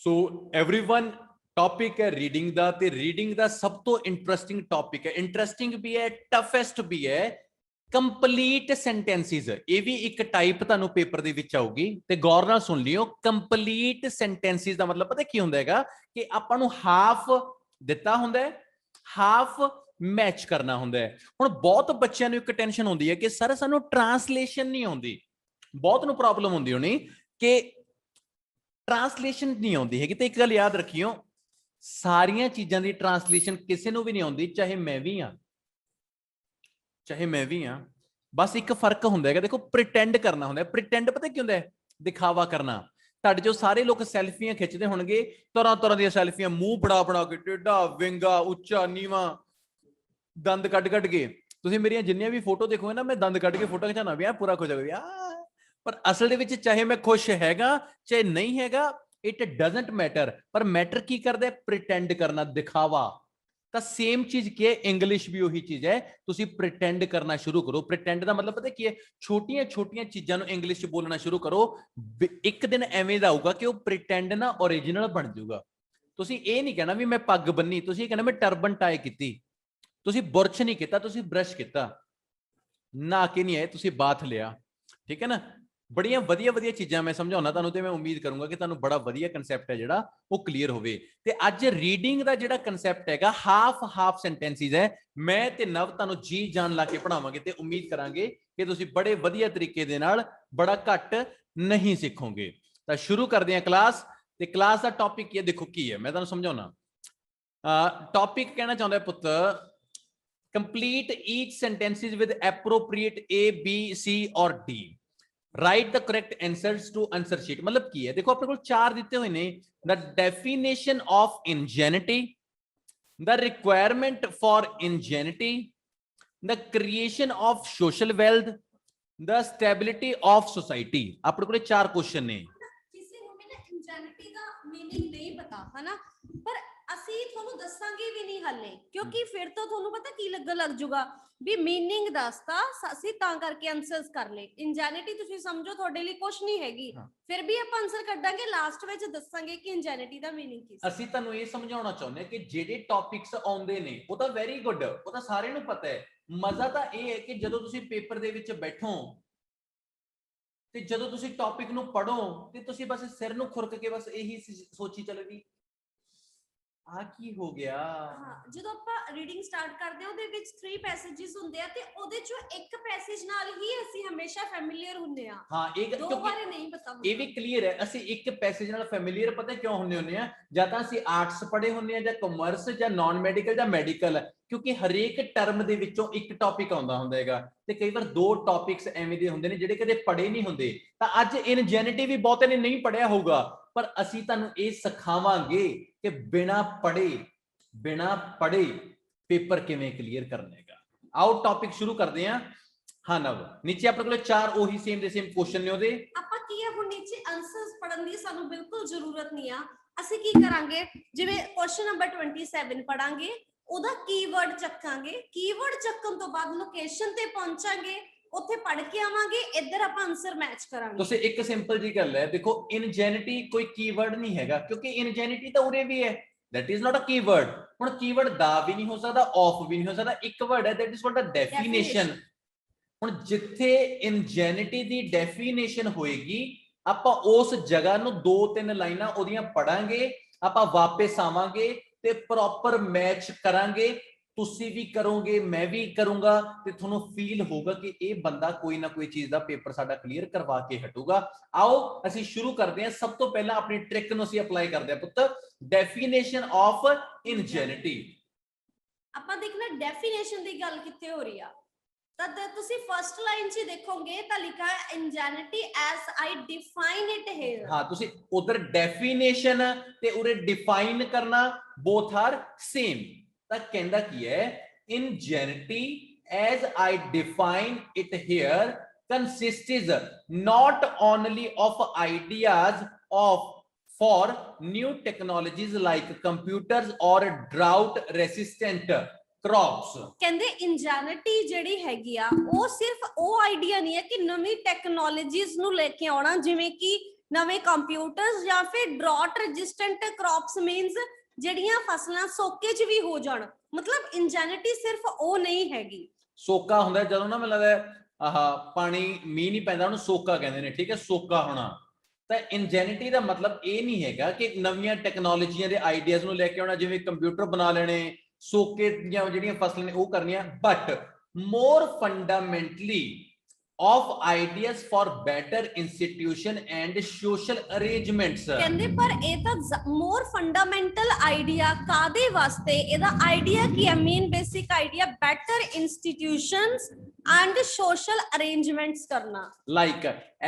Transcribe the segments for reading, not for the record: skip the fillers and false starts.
So everyone topic है reading दा ते रीडिंग दा सब तो इंटरेस्टिंग टॉपिक है, इंटरेस्टिंग भी है, टफेस्ट भी है। कंप्लीट सेंटेंसेस ये भी एक टाइप ਤੁਹਾਨੂੰ पेपर ਦੇ ਵਿੱਚ ਆਊਗੀ ਤੇ ਗੌਰ ਨਾਲ ਸੁਣ ਲਿਓ। ਕੰਪਲੀਟ ਸੈਂਟੈਂਸਿਸ ਦਾ ਮਤਲਬ ਪਤਾ ਕੀ ਹੁੰਦਾ ਹੈਗਾ ਕਿ ਆਪਾਂ ਨੂੰ ਹਾਫ ਦਿੱਤਾ ਹੁੰਦਾ ਹੈ, ਹਾਫ ਮੈਚ ਕਰਨਾ ਹੁੰਦਾ ਹੈ। ਹੁਣ ਬਹੁਤ ਬੱਚਿਆਂ ਨੂੰ ਇੱਕ ਟੈਨਸ਼ਨ ਹੁੰਦੀ ਹੈ ਕਿ ਸਰ ਸਾਨੂੰ ਟ੍ਰਾਂਸਲੇਸ਼ਨ ਨਹੀਂ ਆਉਂਦੀ, ਬਹੁਤ ਨੂੰ ਪ੍ਰੋਬਲਮ ਹੁੰਦੀ ਹੋਣੀ ਕਿ ट्रांसलेशन नहीं आती है। तो एक गल याद रखियो, सारिया चीजों की ट्रांसलेशन किसी को भी नहीं आती, चाहे मैं भी हाँ, चाहे मैं भी हाँ। बस एक फर्क होंगे, देखो प्रिटेंड करना होंगे। प्रिटेंड पता की होंगे? दिखावा करना। तुहाडे जो सारे लोग सैल्फियां खिंचते होंगे, तरह तरह दी सैल्फियां, मूँह बड़ा बड़ा के, टेढ़ा विंगा उच्चा नीवा, दंद कट कट के। तुसीं मेरियां जिन्नियां भी फोटो देखोगे ना, मैं दंद कट के फोटो खिंचाना भी पूरा खुश हो गया। पर असल दे विच चाहे मैं खुश हैगा चाहे नहीं हैगा, इट डजंट मैटर। पर मैटर की करदा? प्रिटेंड करना, दिखावा। तो सेम चीज की है, इंग्लिश भी वही चीज है। तुसी प्रिटेंड करना शुरू करो। प्रिटेंड का मतलब पता की है? छोटियां छोटियां चीजों इंग्लिश बोलना शुरू करो। एक दिन एवें दा आऊगा कि वो प्रिटेंड ना ओरिजिनल बन जाऊगा। तुसी ये नहीं कहना भी मैं पग बन्नी, तुसी ये कहना मैं टर्बन टाई कीती, तुसी बुरश नहीं किया, तुसी ब्रश किया, नहा के नहीं आए, तुसी बाथ लिया। ठीक है ना? बड़िया वधिया वधिया चीज़ां मैं समझाउणा तुहानूं ते मैं उम्मीद करूंगा कि तुहानूं बड़ा वधिया कंसैप्ट है जिहड़ा वो क्लीयर होवे। ते अज रीडिंग दा जिहड़ा कंसैप्ट हैगा हाफ हाफ सेंटेंसिस है। मैं ते नव तुहानूं जी जान ला के पढ़ावांगे ते उम्मीद करांगे कि तुसीं बड़े वधिया तरीके दे नाल बड़ा घट नहीं सीखोगे। तां शुरू करदे हां क्लास। ते क्लास दा टॉपिक की है, देखो की है, मैं तुहानूं समझाउणा। टॉपिक कहना चाहुंदा है पुत्त, complete each sentences with appropriate A, B, C और D। Write the correct answers to answer sheet. मतलब की है, देखो अपने को चार दिते हुए ने। The definition of Ingenuity, the requirement for Ingenuity, the creation of social wealth, the stability of society. अपने को चार क्वेश्चन ने। किसी को भी ना इंजेनिटी का मीनिंग नहीं पता है ना, पर ਅਸੀਂ ਤੁਹਾਨੂੰ ਦੱਸਾਂਗੇ ਵੀ ਨਹੀਂ ਹੱਲੇ, ਕਿਉਂਕਿ ਫਿਰ ਤਾਂ ਤੁਹਾਨੂੰ ਪਤਾ ਕੀ ਲੱਗ ਜੂਗਾ ਵੀ ਮੀਨਿੰਗ ਦੱਸਤਾ ਅਸੀਂ ਤਾਂ ਕਰਕੇ ਆਨਸਰਸ ਕਰ ਲੇ। ਇੰਜੈਨਿਟੀ ਤੁਸੀਂ ਸਮਝੋ ਤੁਹਾਡੇ ਲਈ ਕੁਝ ਨਹੀਂ ਹੈਗੀ, ਫਿਰ ਵੀ ਆਪਾਂ ਆਨਸਰ ਕੱਢਾਂਗੇ, ਲਾਸਟ ਵਿੱਚ ਦੱਸਾਂਗੇ ਕਿ ਇੰਜੈਨਿਟੀ ਦਾ ਮੀਨਿੰਗ ਕੀ ਸੀ। ਅਸੀਂ ਤੁਹਾਨੂੰ ਇਹ ਸਮਝਾਉਣਾ ਚਾਹੁੰਦੇ ਕਿ ਜਿਹੜੇ ਟੌਪਿਕਸ ਆਉਂਦੇ ਨੇ ਉਹ ਤਾਂ ਵੈਰੀ ਗੁੱਡ, ਉਹ ਤਾਂ ਸਾਰਿਆਂ ਨੂੰ ਪਤਾ ਹੈ। ਮਜ਼ਾ ਤਾਂ ਇਹ ਹੈ ਕਿ ਜਦੋਂ ਤੁਸੀਂ ਪੇਪਰ ਦੇ ਵਿੱਚ ਬੈਠੋ ਤੇ ਜਦੋਂ ਤੁਸੀਂ ਟੌਪਿਕ ਨੂੰ ਪੜੋ ਤੇ ਤੁਸੀਂ ਬਸ ਸਿਰ ਨੂੰ ਖੁਰਕ ਕੇ ਬਸ ਇਹੀ ਸੋਚੀ ਚੱਲੋ ਵੀ ਆ ਕੀ ਹੋ ਗਿਆ। ਹਾਂ, ਜਦੋਂ ਆਪਾਂ ਰੀਡਿੰਗ ਸਟਾਰਟ ਕਰਦੇ ਹਾਂ ਉਹਦੇ ਵਿੱਚ 3 ਪੈਸੇजेस ਹੁੰਦੇ ਆ ਤੇ ਉਹਦੇ ਚੋਂ ਇੱਕ ਪੈਸੇਜ ਨਾਲ ਹੀ ਅਸੀਂ ਹਮੇਸ਼ਾ ਫੈਮਿਲੀਅਰ ਹੁੰਦੇ ਆ। ਹਾਂ, ਇਹ ਦੋ ਬਾਰੇ ਨਹੀਂ ਪਤਾ ਹੁੰਦਾ। ਇਹ ਵੀ ਕਲੀਅਰ ਹੈ, ਅਸੀਂ ਇੱਕ ਪੈਸੇਜ ਨਾਲ ਫੈਮਿਲੀਅਰ ਪਤਾ ਕਿਉਂ ਹੁੰਦੇ ਆ? ਜਾਂ ਤਾਂ ਅਸੀਂ ਆਰਟਸ ਪੜ੍ਹੇ ਹੁੰਦੇ ਆ, ਜਾਂ ਕਮਰਸ, ਜਾਂ ਨਾਨ ਮੈਡੀਕਲ, ਜਾਂ ਮੈਡੀਕਲ। ਕਿਉਂਕਿ ਹਰੇਕ ਟਰਮ ਦੇ ਵਿੱਚੋਂ ਇੱਕ ਟੌਪਿਕ ਆਉਂਦਾ ਹੁੰਦਾ ਹੈਗਾ ਤੇ ਕਈ ਵਾਰ ਦੋ ਟੌਪਿਕਸ ਐਵੇਂ ਦੇ ਹੁੰਦੇ ਨੇ ਜਿਹੜੇ ਕਦੇ ਪੜ੍ਹੇ ਨਹੀਂ ਹੁੰਦੇ। ਤਾਂ ਅੱਜ ਇਨਜੈਨਿਟੀ ਵੀ ਬਹੁਤੇ ਨੇ ਨਹੀਂ ਪੜ੍ਹਿਆ ਹੋਊਗਾ, ਪਰ ਅਸੀਂ ਤੁਹਾਨੂੰ ਇਹ ਸਿਖਾਵਾਂਗੇ ਕਿ ਬਿਨਾ ਪੜ੍ਹੇ पेपर किवें क्लीयर करना है। आओ टॉपिक शुरू करते हैं। हाँ नव, नीचे अपने को चार ओही सेम दे सेम क्वेश्चन ने ओदे। ਆਪਾਂ ਕੀ ਹੈ ਹੁਣ ਨੀਚੇ ਆਨਸਰਸ ਪੜਨ ਦੀ ਸਾਨੂੰ ਬਿਲਕੁਲ ਜ਼ਰੂਰਤ ਨਹੀਂ ਆ। ਅਸੀਂ ਕੀ ਕਰਾਂਗੇ, ਜਿਵੇਂ ਕੁਐਸਚਨ ਨੰਬਰ 27 ਪੜਾਂਗੇ, ਉਹਦਾ ਕੀਵਰਡ ਚੱਕਾਂਗੇ, ਕੀਵਰਡ ਚੱਕਣ ਤੋਂ ਬਾਅਦ ਲੋਕੇਸ਼ਨ ਤੇ ਪਹੁੰਚਾਂਗੇ, ਉੱਥੇ ਪੜ ਕੇ ਆਵਾਂਗੇ, ਇੱਧਰ ਆਪਾਂ ਆਨਸਰ ਮੈਚ ਕਰਾਂਗੇ। ਤੁਸੀਂ ਇੱਕ ਸਿੰਪਲ ਜੀ ਗੱਲ ਹੈ, ਦੇਖੋ ਇਨਜੈਨਿਟੀ ਕੋਈ ਕੀਵਰਡ ਨਹੀਂ ਹੈਗਾ, ਕਿਉਂਕਿ ਇਨਜੈਨਿਟੀ ਤਾਂ ਉਰੇ ਵੀ ਹੈ, that is not a keyword। ਹੁਣ ਕੀਵਰਡ ਦਾ ਵੀ ਨਹੀਂ ਹੋ ਸਕਦਾ, ਆਫ ਵੀ ਨਹੀਂ ਹੋ ਸਕਦਾ, ਇੱਕ ਵਰਡ ਹੈ, that is called a definition। ਹੁਣ ਜਿੱਥੇ ਇਨਜੈਨਿਟੀ ਦੀ ਡੈਫੀਨੇਸ਼ਨ ਹੋਏਗੀ, ਆਪਾਂ ਉਸ ਜਗ੍ਹਾ ਨੂੰ 2-3 ਲਾਈਨਾਂ ਉਹਦੀਆਂ ਪੜਾਂਗੇ, ਆਪਾਂ ਵਾਪਸ ਆਵਾਂਗੇ ਤੇ ਪ੍ਰੋਪਰ ਮੈਚ ਕਰਾਂਗੇ। ਤੁਸੀਂ ਵੀ ਕਰੋਗੇ, ਮੈਂ ਵੀ ਕਰੂੰਗਾ, ਤੇ ਤੁਹਾਨੂੰ ਫੀਲ ਹੋਊਗਾ ਕਿ ਇਹ ਬੰਦਾ ਕੋਈ ਨਾ ਕੋਈ ਚੀਜ਼ ਦਾ ਪੇਪਰ ਸਾਡਾ ਕਲੀਅਰ ਕਰਵਾ ਕੇ ਹਟੂਗਾ। ਆਓ ਅਸੀਂ ਸ਼ੁਰੂ ਕਰਦੇ ਹਾਂ। ਸਭ ਤੋਂ ਪਹਿਲਾਂ ਆਪਣੀ ਟ੍ਰਿਕ ਨੂੰ ਅਸੀਂ ਅਪਲਾਈ ਕਰਦੇ ਹਾਂ ਪੁੱਤ, ਡੈਫੀਨੇਸ਼ਨ ਆਫ ਇਨਜੈਨਿਟੀ। ਆਪਾਂ ਦੇਖਣਾ ਡੈਫੀਨੇਸ਼ਨ ਦੀ ਗੱਲ ਕਿੱਥੇ ਹੋ ਰਹੀ ਆ। ਤਾਂ ਤੁਸੀਂ ਫਰਸਟ ਲਾਈਨ 'ਚ ਦੇਖੋਗੇ ਤਾਂ ਲਿਖਾ ਹੈ ingenuity as I define it here. ਹਾਂ, ਤੁਸੀਂ ਉਧਰ ਡੈਫੀਨੇਸ਼ਨ ਤੇ ਉਰੇ ਡਿਫਾਈਨ ਕਰਨਾ, ਬੋਥ ਆਰ ਸੇਮ। ਤਾਂ ਕਹਿੰਦਾ ਕੀ ਹੈ, ਇੰਜੈਨਿਟੀ as I define it here consists not only of ideas of for new technologies like computers or drought resistant crops। ਕਹਿੰਦੇ ਇੰਜੈਨਿਟੀ ਜਿਹੜੀ ਹੈਗੀ ਆ ਉਹ ਸਿਰਫ ਉਹ ਆਈਡੀਆ ਨਹੀਂ ਹੈ ਕਿ ਨਵੀਂ ਟੈਕਨੋਲੋਜੀਜ਼ ਨੂੰ ਲੈ ਕੇ ਆਉਣਾ, ਜਿਵੇਂ ਕਿ ਨਵੇਂ ਕੰਪਿਊਟਰਸ ਜਾਂ ਫਿਰ ਡਰਾਟ ਰੈਜ਼ਿਸਟੈਂਟ ਕ੍ਰੌਪਸ ਮੀਨਸ ਜਿਹੜੀਆਂ ਫਸਲਾਂ ਸੋਕੇ 'ਚ ਵੀ ਹੋ ਜਾਣ। ਮਤਲਬ ਇੰਜੈਨਿਟੀ ਸਿਰਫ ਉਹ ਨਹੀਂ ਹੈਗੀ। ਸੋਕਾ ਹੁੰਦਾ ਜਦੋਂ ਨਾ ਮੈਨੂੰ ਲੱਗਦਾ ਆਹ ਪਾਣੀ ਮੀਂਹ ਨਹੀਂ ਪੈਂਦਾ ਉਹਨੂੰ ਸੋਕਾ ਕਹਿੰਦੇ ਨੇ, ਠੀਕ ਹੈ, ਸੋਕਾ ਹੋਣਾ। ਤਾਂ ਇੰਜੈਨਿਟੀ ਦਾ ਮਤਲਬ ਇਹ ਨਹੀਂ ਹੈਗਾ ਕਿ ਨਵੀਆਂ ਟੈਕਨੋਲੋਜੀਆਂ ਦੇ ਆਈਡੀਆਜ਼ ਨੂੰ ਲੈ ਕੇ ਆਉਣਾ, ਜਿਵੇਂ ਕੰਪਿਊਟਰ ਬਣਾ ਲੈਣੇ, ਸੋਕੇ ਦੀਆਂ ਜਿਹੜੀਆਂ ਫਸਲਾਂ ਨੇ ਉਹ ਕਰਨੀਆਂ, but more fundamentally of ideas for better institution and social arrangements। ਕਹਿੰਦੇ ਪਰ ਇਹ ਤਾਂ ਮੋਰ ਫੰਡਾਮੈਂਟਲ ਆਈਡੀਆ ਕਾਦੇ ਵਾਸਤੇ, ਇਹਦਾ ਆਈਡੀਆ ਕੀ ਹੈ, main basic idea better institutions and social arrangements ਕਰਨਾ, like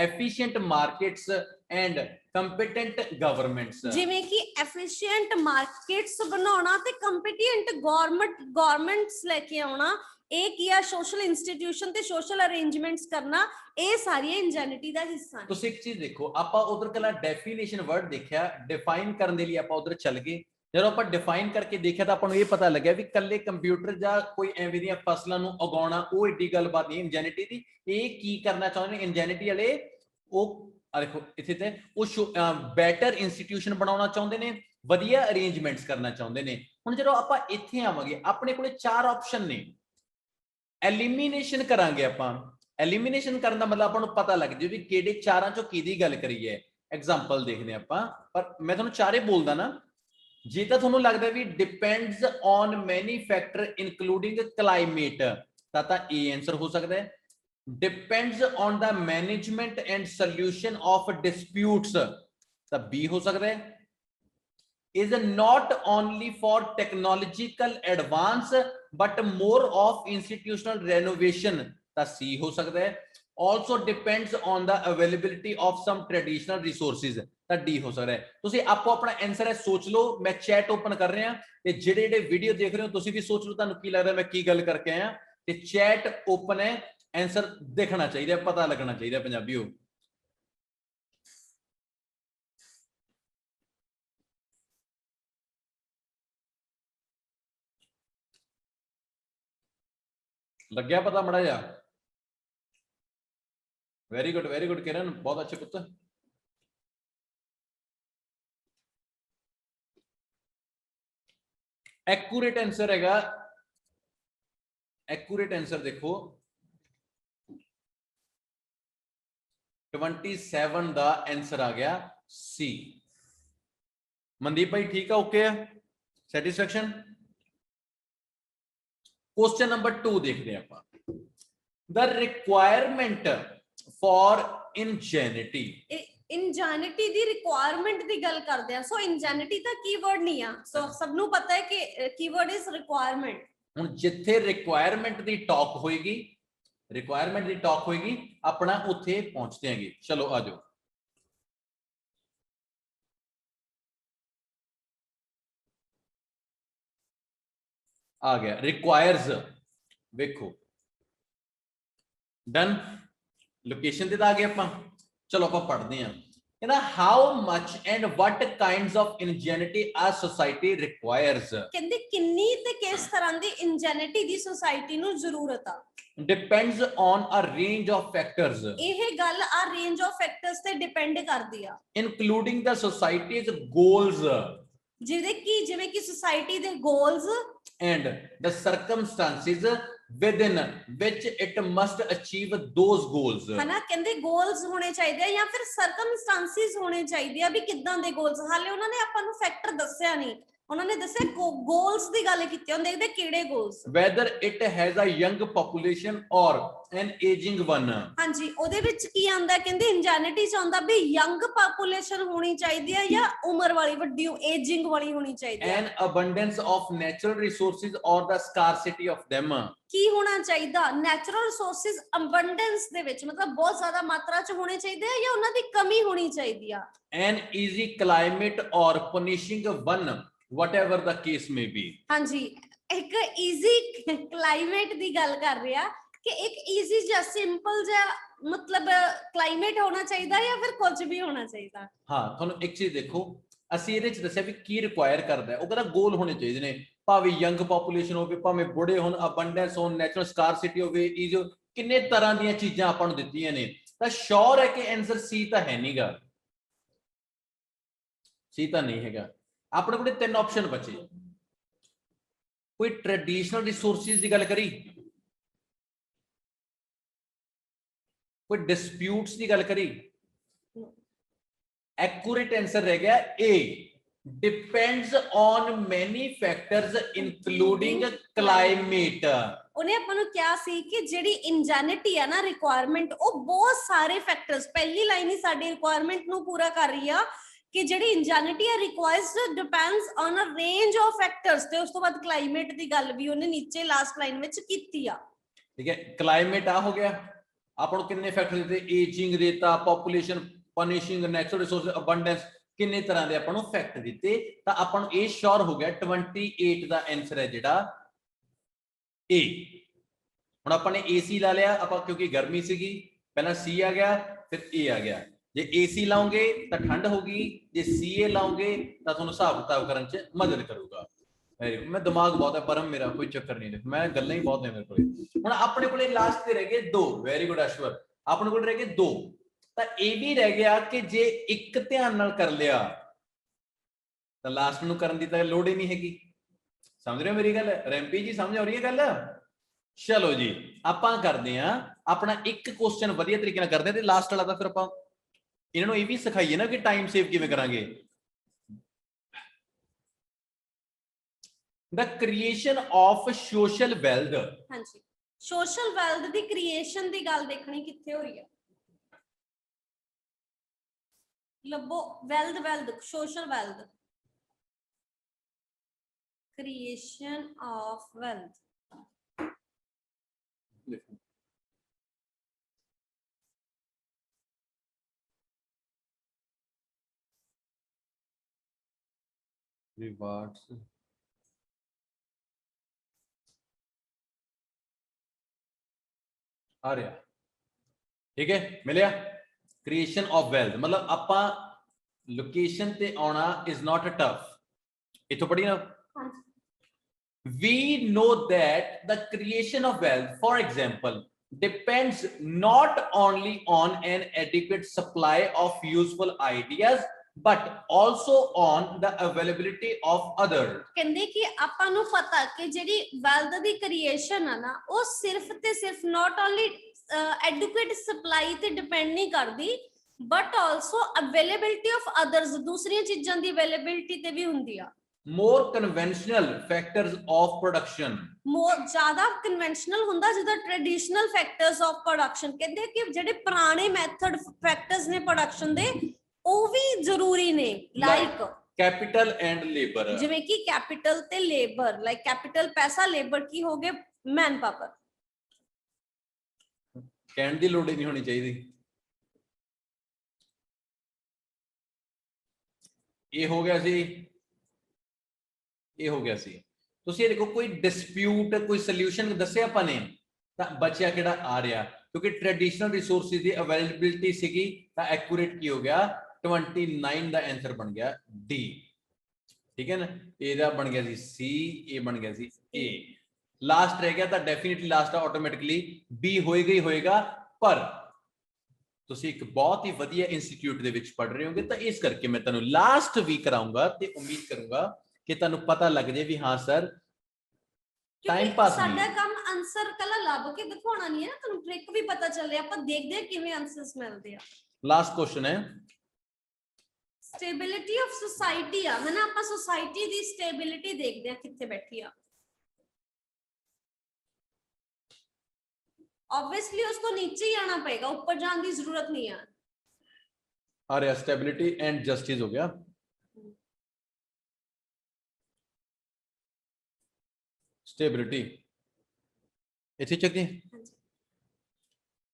efficient markets and competent governments. ਜਿਵੇਂ ਕਿ ਐਫੀਸ਼ੀਐਂਟ ਮਾਰਕੀਟਸ ਬਣਾਉਣਾ ਤੇ ਕੰਪੀਟੈਂਟ ਗਵਰਨਮੈਂਟਸ ਲੈ ਕੇ ਆਉਣਾ। ਇਹ ਕੀ ਆ, ਸੋਸ਼ਲ ਇੰਸਟੀਟਿਊਸ਼ਨ ਤੇ ਸੋਸ਼ਲ ਅਰੇਂਜਮੈਂਟਸ ਕਰਨਾ, ਇਹ ਸਾਰੀਆਂ ਇੰਜੈਨਿਟੀ ਦਾ ਹਿੱਸਾ ਨੇ। ਤੁਸੀਂ ਇੱਕ ਚੀਜ਼ ਦੇਖੋ, ਆਪਾਂ ਉਧਰ ਕੱਲਾ ਡੈਫੀਨੇਸ਼ਨ ਵਰਡ ਦੇਖਿਆ, ਡਿਫਾਈਨ ਕਰਨ ਦੇ ਲਈ ਆਪਾਂ ਉਧਰ ਚੱਲ ਗਏ। ਜਦੋਂ ਆਪਾਂ ਡਿਫਾਈਨ ਕਰਕੇ ਦੇਖਿਆ ਤਾਂ ਆਪਾਂ ਨੂੰ ਇਹ ਪਤਾ ਲੱਗਿਆ ਵੀ ਕੱਲੇ ਕੰਪਿਊਟਰ ਜਾਂ ਕੋਈ ਐਵੇਂ ਦੀਆਂ ਫਸਲਾਂ ਨੂੰ ਉਗਾਉਣਾ ਉਹ ਏਡੀ ਗੱਲਬਾਤ ਨਹੀਂ ਇੰਜੈਨਿਟੀ ਦੀ। ਇਹ ਕੀ ਕਰਨਾ ਚਾਹੁੰਦੇ ਨੇ ਇੰਜੈਨਿਟੀ ਵਾਲੇ, ਉਹ ਦੇਖੋ ਇੱਥੇ ਤੇ ਉਹ ਬੈਟਰ ਇੰਸਟੀਟਿਊਸ਼ਨ ਬਣਾਉਣਾ ਚਾਹੁੰਦੇ ਨੇ, ਵਧੀਆ ਅਰੇਂਜਮੈਂਟਸ ਕਰਨਾ ਚਾਹੁੰਦੇ ਨੇ। ਹੁਣ ਜਦੋਂ ਆਪਾਂ ਇੱਥੇ ਆਵਾਂਗੇ ਆਪਣੇ ਕੋਲੇ 4 ਆਪਸ਼ਨ ਨੇ। ਐਲੀਮੀਨੇਸ਼ਨ ਕਰਾਂਗੇ ਆਪਾਂ, ਐਲੀਮੀਨੇਸ਼ਨ ਕਰਨ ਦਾ ਮਤਲਬ ਆਪਾਂ ਨੂੰ ਪਤਾ ਲੱਗ ਜੇ ਵੀ ਕਿਹੜੇ ਚਾਰਾਂ ਚੋਂ ਕਿਹਦੀ ਗੱਲ ਕਰੀ ਹੈ। ਐਗਜ਼ਾਮਪਲ ਦੇਖਦੇ ਆਪਾਂ, ਪਰ ਮੈਂ ਤੁਹਾਨੂੰ ਚਾਰੇ ਬੋਲਦਾ ਨਾ। ਜੇ ਤਾਂ ਤੁਹਾਨੂੰ ਲੱਗਦਾ ਵੀ ਡਿਪੈਂਡਸ ਔਨ ਮੈਨੀ ਫੈਕਟਰ ਇਨਕਲੂਡਿੰਗ ਕਲਾਈਮੇਟ, ਤਾਂ ਇਹ ਆਨਸਰ ਹੋ ਸਕਦਾ ਹੈ। Depends on the management and solution of disputes, ਤਾਂ ਬੀ ਹੋ ਸਕਦਾ ਹੈ। is not only for technological advance but more of institutional renovation, ਤਾਂ C ਹੋ ਸਕਦਾ ਹੈ। also depends on the availability of some traditional resources, ਤਾਂ D ਹੋ ਸਕਦਾ ਹੈ। ਤੁਸੀਂ ਆਪੋ ਆਪਣਾ ਆਨਸਰ ਹੈ ਸੋਚ ਲਓ। ਮੈਂ ਚੈਟ ਓਪਨ ਕਰ ਰਿਹਾ ਤੇ ਜਿਹੜੇ ਵੀਡੀਓ ਦੇਖ ਰਹੇ ਹੋ ਤੁਸੀਂ ਵੀ ਸੋਚ ਲਓ ਤੁਹਾਨੂੰ ਕੀ ਲੱਗਦਾ ਮੈਂ ਕੀ ਗੱਲ ਕਰਕੇ ਆਇਆ। ਤੇ ਚੈਟ ਓਪਨ ਹੈ, ਆਨਸਰ ਦੇਖਣਾ ਚਾਹੀਦਾ, ਪਤਾ ਲੱਗਣਾ ਚਾਹੀਦਾ ਪੰਜਾਬੀਓ। ਲੱਗਿਆ ਪਤਾ ਮੜਾ ਜਾ? ਵੈਰੀ ਗੁੱਡ ਕਿਰਨ, ਬਹੁਤ ਅੱਛੇ ਪੁੱਤ। ਐਕੂਰੇਟ ਆਨਸਰ ਹੈਗਾ, ਐਕੂਰੇਟ ਆਨਸਰ ਦੇਖੋ 27 ਦਾ ਆਨਸਰ ਆ ਗਿਆ ਸੀ। ਮਨਦੀਪ ਭਾਈ ਠੀਕ ਆ, ਓਕੇ ਹੈ, ਸੈਟੀਸਫੈਕਸ਼ਨ। क्वेश्चन नंबर 2 देखते हैं ਆਪਾਂ। The requirement for ingenuity, ਇੰਜੈਨਿਟੀ the requirement ਦੀ ਗੱਲ ਕਰਦੇ ਆ। ਸੋ ਇੰਜੈਨਿਟੀ ਤਾਂ ਕੀਵਰਡ ਨਹੀਂ ਆ, ਸੋ ਸਭ ਨੂੰ ਪਤਾ ਹੈ ਕਿ ਕੀਵਰਡ ਇਜ਼ ਰਿਕੁਆਇਰਮੈਂਟ। ਹੁਣ ਜਿੱਥੇ ਰਿਕੁਆਇਰਮੈਂਟ ਦੀ ਟਾਕ ਹੋਏਗੀ, ਰਿਕੁਆਇਰਮੈਂਟ ਦੀ ਟਾਕ ਹੋਏਗੀ, ਆਪਣਾ ਉੱਥੇ ਪਹੁੰਚਦੇ ਆਂਗੇ। ਚਲੋ ਆ ਜਾਓ। ਆ ਗਿਆ ਰਿਕੁਆਇਰਸ, ਵੇਖੋ ਡਨ। ਲੋਕੇਸ਼ਨ ਤੇ ਤਾਂ ਆ ਗਏ ਆਪਾਂ। ਚਲੋ ਆਪਾਂ ਪੜ੍ਹਦੇ ਹਾਂ। ਕਹਿੰਦਾ how much and what kinds of ingenuity a society requires. ਕਹਿੰਦੇ ਕਿੰਨੀ ਤੇ ਕਿਸ ਤਰ੍ਹਾਂ ਦੀ ਇੰਜੈਨਿਟੀ ਦੀ ਸੋਸਾਇਟੀ ਨੂੰ ਜ਼ਰੂਰਤ ਆ। Depends on a range of factors, ਇਹ ਗੱਲ ਆ ਰੇਂਜ ਆਫ ਫੈਕਟਰਸ ਤੇ ਡਿਪੈਂਡ ਕਰਦੀ ਆ। ਇਨਕਲੂਡਿੰਗ ਦਾ ਸੋਸਾਇਟੀਜ਼ ਗੋਲਸ, ਜਿਵੇਂ ਕਿ ਸੋਸਾਇਟੀ ਦੇ goals and the circumstances within which it must achieve those goals। ਹਨਾ, ਕਹਿੰਦੇ ਗੋਲਸ ਹੋਣੇ ਚਾਹੀਦੇ ਆ ਜਾਂ ਫਿਰ ਸਰਕਮਸਟੈਂਸਿਸ ਹੋਣੇ ਚਾਹੀਦੇ ਆ ਵੀ ਕਿੱਦਾਂ ਦੇ ਗੋਲਸ। ਹਾਲੇ ਉਹਨਾਂ ਨੇ ਆਪਾਂ ਨੂੰ ਫੈਕਟਰ ਦੱਸਿਆ ਨਹੀਂ, ਉਹਨਾਂ ਨੇ ਦੱਸਿਆ ਗੋਲਸ ਦੀ ਗੱਲ ਕੀਤੀ। ਹੁਣ ਦੇਖਦੇ ਕਿਹੜੇ goals. whether it has a young population or an aging one। ਹਾਂਜੀ, ਉਹਦੇ ਵਿੱਚ ਕੀ ਆਉਂਦਾ, ਕਹਿੰਦੇ ਇੰਜੈਨਿਟੀ ਚ ਆਉਂਦਾ ਵੀ ਯੰਗ ਪੋਪੂਲੇਸ਼ਨ ਹੋਣੀ ਚਾਹੀਦੀ ਹੈ ਜਾਂ ਉਮਰ ਵਾਲੀ ਵੱਡੀ ਏਜਿੰਗ ਵਾਲੀ ਹੋਣੀ ਚਾਹੀਦੀ ਹੈ। an abundance of natural resources or the scarcity of them। ਕੀ ਹੋਣਾ ਚਾਹੀਦਾ, ਨੈਚੁਰਲ ਰਿਸੋਰਸਿਸ ਅਬੰਡੈਂਸ ਦੇ ਵਿੱਚ, ਮਤਲਬ ਬਹੁਤ ਜ਼ਿਆਦਾ ਮਾਤਰਾ ਚ ਹੋਣੇ ਚਾਹੀਦੇ ਆ ਜਾਂ ਉਹਨਾਂ ਦੀ ਕਮੀ ਹੋਣੀ ਚਾਹੀਦੀ ਆ। an easy climate or punishing one, whatever the case may be। ਹਾਂਜੀ, ਇੱਕ ਈਜ਼ੀ ਕਲਾਈਮੇਟ ਦੀ ਗੱਲ ਕਰ ਰਿਹਾ ਕਿ ਇੱਕ ਈਜ਼ੀ ਜਿਹਾ ਸਿੰਪਲ ਜਿਹਾ ਮਤਲਬ ਕਲਾਈਮੇਟ ਹੋਣਾ ਚਾਹੀਦਾ ਜਾਂ ਫਿਰ ਕੁਝ ਵੀ ਹੋਣਾ ਚਾਹੀਦਾ। ਹਾਂ, ਤੁਹਾਨੂੰ ਇੱਕ ਚੀਜ਼ ਦੇਖੋ, ਅਸੀਂ ਇਹਦੇ ਚ ਦੱਸਿਆ ਵੀ ਕੀ ਰਿਕੁਆਇਰ ਕਰਦਾ ਹੈ। ਉਹ ਕਹਿੰਦਾ ਗੋਲ ਹੋਣੇ ਚਾਹੀਦੇ ਨੇ, ਭਾਵੇਂ ਯੰਗ ਪੋਪੂਲੇਸ਼ਨ ਹੋਵੇ, ਭਾਵੇਂ ਬੁੜੇ ਹੋਣ, ਅਬੰਡੈਂਸ ਹੋਣ, ਨੈਚੁਰਲ ਸਕਾਰਸਿਟੀ ਹੋਵੇ, ਈਜ਼, ਕਿੰਨੇ ਤਰ੍ਹਾਂ ਦੀਆਂ ਚੀਜ਼ਾਂ ਆਪਾਂ ਨੂੰ ਦਿੱਤੀਆਂ ਨੇ। ਤਾਂ ਸ਼ੋਰ ਹੈ ਕਿ ਆਨਸਰ ਸੀ ਤਾਂ ਹੈ ਨਹੀਂਗਾ। ਸੀ ਤਾਂ ਨਹੀਂ ਹੈਗਾ। ਆਪਣੇ ਕੋਲ ਤਿੰਨ ਆਪਸ਼ਨ ਬਚੇ। ਕੋਈ ਟ੍ਰੈਡੀਸ਼ਨਲ ਰਿਸੋਰਸਿਸ ਦੀ ਗੱਲ ਕਰੀ, ਕੋਈ ਡਿਸਪਿਊਟਸ ਦੀ ਗੱਲ ਕਰੀ, ਐਕੂਰੇਟ ਆंसर रह गया ए, depends on many factors including climate। ਉਹਨੇ ਆਪਾਂ ਨੂੰ ਕਿਹਾ ਸੀ ਕਿ ਜਿਹੜੀ ਇੰਜੈਨਿਟੀ ਆ ਨਾ ਰਿਕੁਆਇਰਮੈਂਟ, ਉਹ ਬਹੁਤ ਸਾਰੇ ਫੈਕਟਰਸ, ਪਹਿਲੀ ਲਾਈਨ ਹੀ ਸਾਡੀ ਰਿਕੁਆਇਰਮੈਂਟ ਨੂੰ ਪੂਰਾ ਕਰ ਰਹੀ ਆ ਕਿ ਜਿਹੜੀ ਇੰਜੈਨਿਟੀ ਆ requires depends on a range of factors, ਤੇ ਉਸ ਤੋਂ ਬਾਅਦ ਕਲਾਈਮੇਟ ਦੀ ਗੱਲ ਵੀ ਉਹਨੇ ਨੀਚੇ ਲਾਸਟ ਲਾਈਨ ਵਿੱਚ ਕੀਤੀ ਆ। ਠੀਕ ਹੈ, ਕਲਾਈਮੇਟ ਆ ਹੋ ਗਿਆ, ਆਪਾਂ ਨੂੰ ਕਿੰਨੇ ਫੈਕਟਰ ਦਿੱਤੇ, ਏਜਿੰਗ ਦਿੱਤਾ, ਪੋਪੂਲੇਸ਼ਨ, ਪਨਿਸ਼ਿੰਗ, ਨੈਚੁਰਲ ਰਿਸੋਰਸ ਅਬੰਡੈਂਸ, ਕਿੰਨੇ ਤਰ੍ਹਾਂ ਦੇ ਆਪਾਂ ਨੂੰ ਫੈਕਟ ਦਿੱਤੇ। ਤਾਂ ਆਪਾਂ ਨੂੰ ਇਹ ਸ਼ੋਰ ਹੋ ਗਿਆ 28 ਦਾ ਆਨਸਰ ਹੈ ਜਿਹੜਾ ਏ। ਹੁਣ ਆਪਾਂ ਨੇ ਏਸੀ ਲਾ ਲਿਆ ਆਪਾਂ, ਕਿਉਂਕਿ ਗਰਮੀ ਸੀਗੀ, ਪਹਿਲਾਂ ਸੀ ਆ ਗਿਆ ਫਿਰ ਏ ਆ ਗਿਆ। ਜੇ ਏਸੀ ਲਾਉਂਗੇ ਤਾਂ ਠੰਡ ਹੋਗੀ, ਜੇ ਸੀਏ ਲਾਉਂਗੇ ਤਾਂ ਤੁਹਾਨੂੰ ਹਿਸਾਬ ਕਿਤਾਬ ਕਰਨ ਚ ਮਦਦ ਕਰੂਗਾ। ਮੈਂ ਦਿਮਾਗ ਬਹੁਤ ਹੈ ਪਰਮ, ਮੇਰਾ ਕੋਈ ਚੱਕਰ ਨਹੀਂ, ਮੈਂ ਗੱਲਾਂ ਹੀ ਬਹੁਤ ਨੇ ਮੇਰੇ ਕੋਲੇ। ਹੁਣ ਆਪਣੇ ਕੋਲੇ ਲਾਸਟ ਤੇ ਰਹਿ ਗਏ ਦੋ। ਵੈਰੀ ਗੁੱਡ ਅਸ਼ਵਰ, ਆਪਣੇ ਕੋਲ ਰਹਿ ਗਏ ਦੋ। ਤਾਂ ਇਹ ਵੀ ਰਹਿ ਗਿਆ ਕਿ ਜੇ ਇੱਕ ਧਿਆਨ ਨਾਲ ਕਰ ਲਿਆ ਤਾਂ ਲਾਸਟ ਨੂੰ ਕਰਨ ਦੀ ਤਾਂ ਲੋੜ ਹੀ ਨਹੀਂ ਹੈਗੀ। ਸਮਝ ਰਹੇ ਹੋ ਮੇਰੀ ਗੱਲ? ਰੈਂਪੀ ਜੀ ਸਮਝ ਆ ਰਹੀ ਹੈ ਗੱਲ? ਚਲੋ ਜੀ ਆਪਾਂ ਕਰਦੇ ਆ ਆਪਣਾ ਇੱਕ ਕੁਐਸਚਨ ਵਧੀਆ ਤਰੀਕੇ ਨਾਲ ਕਰਦੇ ਆ, ਤੇ ਲਾਸਟ ਵਾਲਾ ਤਾਂ ਫਿਰ ਆਪਾਂ ਇਹਨਾਂ ਨੂੰ ਇਹ ਵੀ ਸਿਖਾਈਏ ਨਾ ਕਿ ਟਾਈਮ ਸੇਵ ਕਿਵੇਂ ਕਰਾਂਗੇ। The creation of social wealth। ਹਾਂਜੀ, ਸੋਸ਼ਲ ਵੈਲਥ ਦੀ ਕ੍ਰੀਏਸ਼ਨ ਦੀ ਗੱਲ ਦੇਖਣੀ ਕਿੱਥੇ ਹੋਈ ਆ। ਲੱਭੋ wealth, social wealth, creation of wealth. Rewards, आ रहा, ठीक है, मिलिया। क्रिएशन ऑफ वेल्थ मतलब ਆਪਾਂ ਲੋਕੇਸ਼ਨ ਤੇ ਆਉਣਾ is not a tough। ਇਥੋਂ ਪੜ੍ਹੀ ਨਾ। We know that the creation of wealth, for example, depends not only on an adequate supply of useful ideas but also on the availability of others। ਕਹਿੰਦੇ ਕਿ ਆਪਾਂ ਨੂੰ ਪਤਾ ਕਿ ਜਿਹੜੀ ਵੈਲਥ ਦੀ ਕ੍ਰੀਏਸ਼ਨ ਆ ਨਾ, ਉਹ ਸਿਰਫ ਤੇ ਸਿਰਫ not only adequate supply ਤੇ ਡਿਪੈਂਡ ਨਹੀਂ ਕਰਦੀ but also availability of others, ਦੂਸਰੀਆਂ ਚੀਜ਼ਾਂ ਦੀ availability ਤੇ ਵੀ ਹੁੰਦੀ ਆ। More conventional factors of production, more ਜ਼ਿਆਦਾ conventional ਹੁੰਦਾ ਜਿੱਦਾਂ traditional factors of production। ਕਹਿੰਦੇ ਕਿ ਜਿਹੜੇ ਪੁਰਾਣੇ ਮੈਥਡ ਫੈਕਟਰਸ ਨੇ ਪ੍ਰੋਡਕਸ਼ਨ ਦੇ, ਉਹ ਵੀ ਜ਼ਰੂਰੀ ਨੇ, ਲਾਈਕ ਕੈਪੀਟਲ ਐਂਡ ਲੇਬਰ, ਜਿਵੇਂ ਕਿ ਕੈਪੀਟਲ ਤੇ ਲੇਬਰ। ਲਾਈਕ ਕੈਪੀਟਲ ਪੈਸਾ, ਲੇਬਰ ਕੀ ਹੋ ਗਏ ਮੈਨ ਪਾਵਰ। ਕਹਿਣ ਦੀ ਲੋੜ ਹੀ ਨਹੀਂ ਹੋਣੀ ਚਾਹੀਦੀ। ਇਹ ਹੋ ਗਿਆ ਸੀ, ਇਹ ਹੋ ਗਿਆ ਸੀ। ਤੁਸੀਂ ਇਹ ਦੇਖੋ ਕੋਈ ਡਿਸਪਿਊਟ, ਕੋਈ ਸੋਲੂਸ਼ਨ ਦੱਸਿਆ ਆਪਾਂ ਨੇ, ਤਾਂ ਬਚਿਆ ਕਿਹੜਾ ਆ ਰਿਹਾ, ਕਿਉਂਕਿ ਟ੍ਰੈਡੀਸ਼ਨਲ ਰਿਸੋਰਸਿਸ ਦੀ ਅਵੇਲੇਬਿਲਿਟੀ ਸੀਗੀ ਤਾਂ ਐਕੂਰੇਟ ਕੀ ਹੋ ਗਿਆ 29 ਦਾ ਆਨਸਰ ਬਣ ਗਿਆ ਡੀ। ਠੀਕ ਹੈ ਨਾ, ਇਹਦਾ ਬਣ ਗਿਆ ਸੀ ਸੀ, ਇਹ ਬਣ ਗਿਆ ਸੀ ਏ। ਲਾਸਟ ਰਹਿ ਗਿਆ ਤਾਂ ਡੈਫੀਨਿਟਲੀ ਲਾਸਟ ਆਟੋਮੈਟਿਕਲੀ ਬੀ ਹੋਏਗਾ ਹੀ ਹੋਏਗਾ। ਪਰ ਤੁਸੀਂ ਇੱਕ ਬਹੁਤ ਹੀ ਵਧੀਆ ਇੰਸਟੀਚਿਊਟ ਦੇ ਵਿੱਚ ਪੜ੍ਹ ਰਹੇ ਹੋਗੇ ਤਾਂ ਇਸ ਕਰਕੇ ਮੈਂ ਤੁਹਾਨੂੰ ਲਾਸਟ ਵੀਕ ਕਰਾਉਂਗਾ ਤੇ ਉਮੀਦ ਕਰੂੰਗਾ ਕਿ ਤੁਹਾਨੂੰ ਪਤਾ ਲੱਗ ਜਾਏ ਵੀ ਹਾਂ ਸਰ ਟਾਈਮ ਪਾਸ ਨਹੀਂ। ਸਾਡਾ ਕੰਮ ਆਨਸਰ ਕੱਲਾ ਲੱਭ ਕੇ ਦਿਖਾਉਣਾ ਨਹੀਂ ਹੈ ਨਾ, ਤੁਹਾਨੂੰ ਟ੍ਰਿਕ ਵੀ ਪਤਾ ਚੱਲੇ, ਆਪਾਂ ਦੇਖਦੇ ਹਾਂ ਕਿਵੇਂ ਆਨਸਰਸ ਮਿਲਦੇ ਆ। ਲਾਸਟ ਕੁਐਸਚਨ ਹੈ ਸਟੇਬਿਲਿਟੀ ਆਫ ਸੋਸਾਇਟੀ ਆ, ਹੈ ਨਾ, ਆਪਾਂ ਸੋਸਾਇਟੀ ਦੀ ਸਟੇਬਿਲਿਟੀ ਦੇਖਦੇ ਆ ਕਿੱਥੇ ਬੈਠੀ ਆ। ऑब्वियसली उसको नीचे ही आना पड़ेगा, ऊपर जाने की जरूरत नहीं है। अरे स्टेबिलिटी एंड जस्टिस हो गया। स्टेबिलिटी इथे चेक है।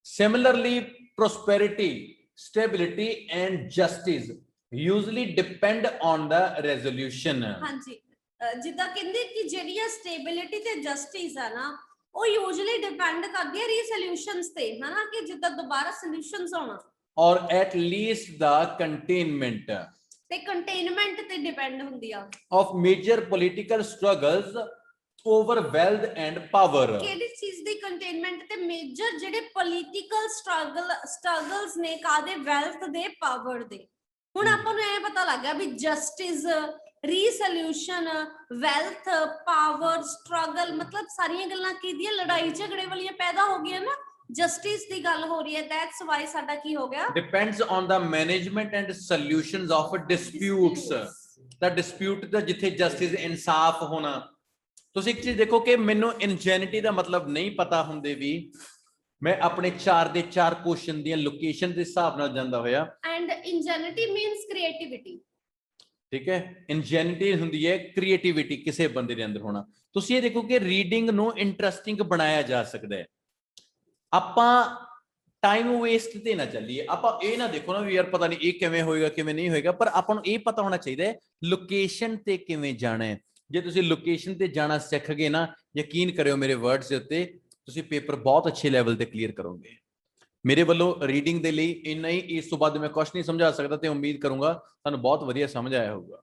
Similarly prosperity, stability and justice usually depend on the resolution. हां जी, जिदा कहंदे कि जेड़ियां स्टेबिलिटी ते जस्टिस है ना, ਉਹ ਯੂਜੂਅਲੀ ਡਿਪੈਂਡ ਕਰਦੀ ਹੈ ਰੀਸੋਲੂਸ਼ਨਸ ਤੇ, ਹੈ ਨਾ, ਕਿ ਜਿੱਦਾਂ ਦੁਬਾਰਾ ਸੋਲੂਸ਼ਨਸ ਆਉਣਾ, ਔਰ ਐਟ ਲੀਸਟ ਦਾ ਕੰਟੇਨਮੈਂਟ ਤੇ ਕੰਟੇਨਮੈਂਟ ਤੇ ਡਿਪੈਂਡ ਹੁੰਦੀ ਆ of major political struggles over wealth and power. ਕਿਹੜੀ ਚੀਜ਼ ਦੀ ਕੰਟੇਨਮੈਂਟ ਤੇ ਮੇਜਰ ਜਿਹੜੇ ਪੋਲੀਟੀਕਲ ਸਟਰਗਲਸ ਨੇ ਕਾਦੇ, ਵੈਲਥ ਦੇ, ਪਾਵਰ ਦੇ। ਹੁਣ ਆਪਾਂ ਨੂੰ ਇਹ ਪਤਾ ਲੱਗ ਗਿਆ ਵੀ ਜਸਟਿਸ, ਰੀਸੋਲੂਸ਼ਨ, ਵੈਲਥ, ਪਾਵਰ, ਸਟਰਗਲ, ਮਤਲਬ ਸਾਰੀਆਂ ਗੱਲਾਂ ਕਿਹਦੀਆਂ ਲੜਾਈ ਝਗੜੇ ਵਾਲੀਆਂ ਪੈਦਾ ਹੋ ਗਈਆਂ ਨਾ, ਜਸਟਿਸ ਦੀ ਗੱਲ ਹੋ ਰਹੀ ਹੈ। ਦੈਟਸ ਵਾਈ ਸਾਡਾ ਕੀ ਹੋ ਗਿਆ, depends on the management and solutions of disputes. ਤਾਂ ਡਿਸਪਿਊਟ ਦਾ ਜਿੱਥੇ ਜਸਟਿਸ, ਇਨਸਾਫ ਹੋਣਾ। ਤੁਸੀਂ ਇੱਕ ਚੀਜ਼ ਦੇਖੋ ਕਿ ਮੈਨੂੰ ਇਨਜੈਨਿਟੀ ਦਾ ਮਤਲਬ ਨਹੀਂ ਪਤਾ ਹੁੰਦੇ ਵੀ ਮੈਂ ਆਪਣੇ 4 ਦੇ 4 ਕੁਐਸਚਨ ਦੀਆਂ ਲੋਕੇਸ਼ਨ ਦੇ ਹਿਸਾਬ ਨਾਲ ਜਾਂਦਾ ਹੋਇਆ। And ingenuity means creativity. ਠੀਕ ਹੈ, ਇਨਜੈਨਿਟੀ ਹੁੰਦੀ ਹੈ ਕ੍ਰੀਏਟੀਵਿਟੀ ਕਿਸੇ ਬੰਦੇ ਦੇ ਅੰਦਰ ਹੋਣਾ। ਤੁਸੀਂ ਇਹ ਦੇਖੋ ਕਿ ਰੀਡਿੰਗ ਨੂੰ ਇੰਟਰਸਟਿੰਗ ਬਣਾਇਆ ਜਾ ਸਕਦਾ ਹੈ। ਆਪਾਂ ਟਾਈਮ ਵੇਸਟ ਤੇ ਨਾ ਚੱਲੀਏ, ਆਪਾਂ ਇਹ ਨਾ ਦੇਖੋ ਨਾ ਵੀ ਯਾਰ ਪਤਾ ਨਹੀਂ ਇਹ ਕਿਵੇਂ ਹੋਏਗਾ ਕਿਵੇਂ ਨਹੀਂ ਹੋਏਗਾ, ਪਰ ਆਪਾਂ ਨੂੰ ਇਹ ਪਤਾ ਹੋਣਾ ਚਾਹੀਦਾ ਹੈ ਲੋਕੇਸ਼ਨ ਤੇ ਕਿਵੇਂ ਜਾਣਾ ਹੈ। ਜੇ ਤੁਸੀਂ ਲੋਕੇਸ਼ਨ ਤੇ ਜਾਣਾ ਸਿੱਖ ਗਏ ਨਾ, ਯਕੀਨ ਕਰਿਓ ਮੇਰੇ ਵਰਡਸ ਦੇ ਉੱਤੇ, ਤੁਸੀਂ ਪੇਪਰ ਬਹੁਤ ਅੱਛੇ ਲੈਵਲ ਤੇ ਕਲੀਅਰ ਕਰੋਗੇ। ਮੇਰੇ ਵੱਲੋਂ ਰੀਡਿੰਗ ਦੇ ਲਈ ਇੰਨਾ ਹੀ, ਇਸ ਤੋਂ ਬਾਅਦ ਮੈਂ ਕੁਝ ਨਹੀਂ ਸਮਝਾ ਸਕਦਾ ਤੇ ਉਮੀਦ ਕਰੂੰਗਾ ਤੁਹਾਨੂੰ ਬਹੁਤ ਵਧੀਆ ਸਮਝ ਆਇਆ ਹੋਊਗਾ।